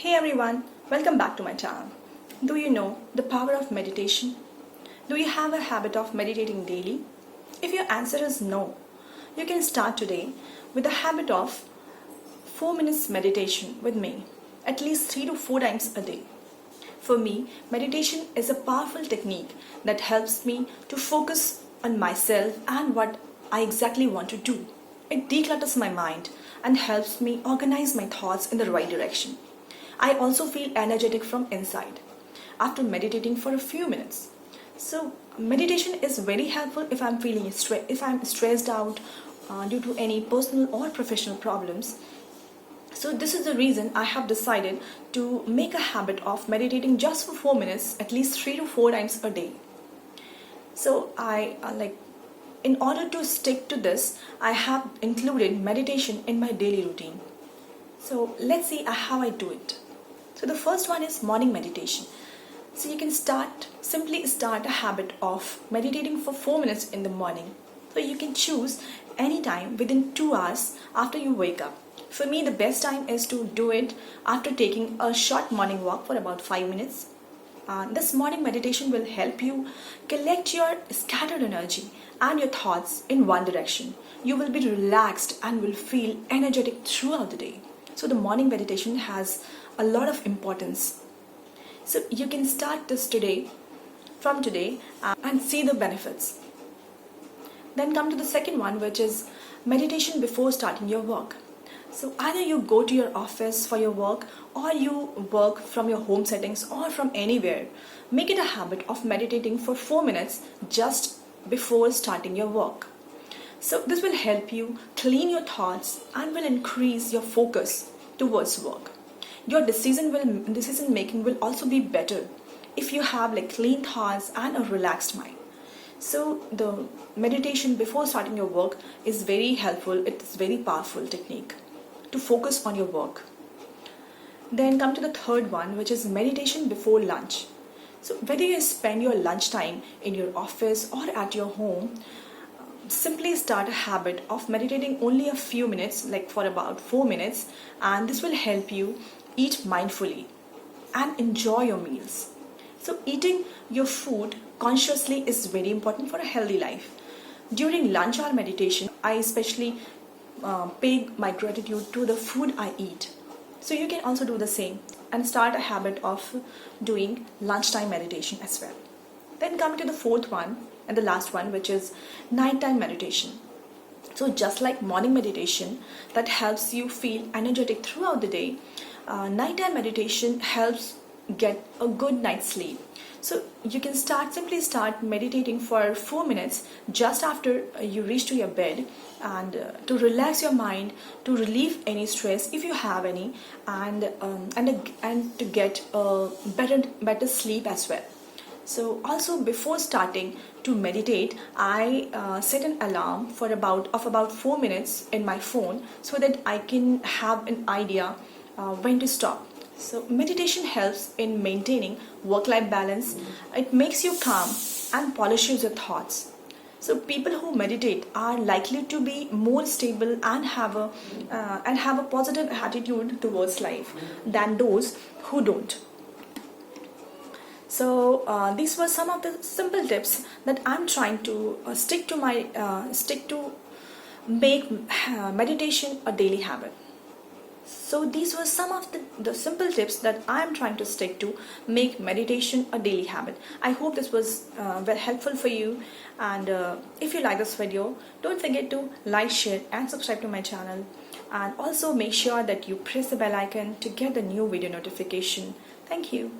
Hey everyone, welcome back to my channel. Do you know the power of meditation? Do you have a habit of meditating daily? If your answer is no, you can start today with a habit of 4 minutes meditation with me, at least 3 to 4 times a day. For me, meditation is a powerful technique that helps me to focus on myself and what I exactly want to do. It declutters my mind and helps me organize my thoughts in the right direction. I also feel energetic from inside after meditating for a few minutes. So meditation is very helpful if I'm stressed out due to any personal or professional problems. So this is the reason I have decided to make a habit of meditating just for 4 minutes, at least 3 to 4 times a day. So in order to stick to this, I have included meditation in my daily routine. So let's see how I do it. So the first one is morning meditation. So you can simply start a habit of meditating for 4 minutes in the morning. So you can choose any time within 2 hours after you wake up. For me, the best time is to do it after taking a short morning walk for about 5 minutes. This morning meditation will help you collect your scattered energy and your thoughts in one direction. You will be relaxed and will feel energetic throughout the day. So the morning meditation has a lot of importance. So you can start this from today and see the benefits. Then come to the second one, which is meditation before starting your work. So either you go to your office for your work or you work from your home settings or from anywhere. Make it a habit of meditating for 4 minutes just before starting your work. So this will help you clean your thoughts and will increase your focus towards work. Your decision making will also be better if you have clean thoughts and a relaxed mind. So the meditation before starting your work is very helpful. It's very powerful technique to focus on your work. Then come to the third one, which is meditation before lunch. So whether you spend your lunchtime in your office or at your home, simply start a habit of meditating only a few minutes, for about 4 minutes, and this will help you eat mindfully and enjoy your meals. So eating your food consciously is very important for a healthy life. During lunch or meditation, I especially pay my gratitude to the food I eat. So you can also do the same and start a habit of doing lunchtime meditation as well. Then come to the fourth one and the last one, which is nighttime meditation. So just like morning meditation that helps you feel energetic throughout the day, nighttime meditation helps get a good night's sleep. So you can simply start meditating for 4 minutes just after you reach to your bed, and to relax your mind, to relieve any stress if you have any, and to get a better sleep as well. So also before starting to meditate, I set an alarm for about 4 minutes in my phone so that I can have an idea when to stop. So meditation helps in maintaining work-life balance. It makes you calm and polishes your thoughts. So people who meditate are likely to be more stable and have a positive attitude towards life than those who don't. So these were some of the simple tips that I'm trying to stick to make meditation a daily habit. So these were some of the simple tips that I am trying to stick to make meditation a daily habit. I hope this was very helpful for you, and if you like this video, don't forget to like, share and subscribe to my channel, and also make sure that you press the bell icon to get the new video notification. Thank you.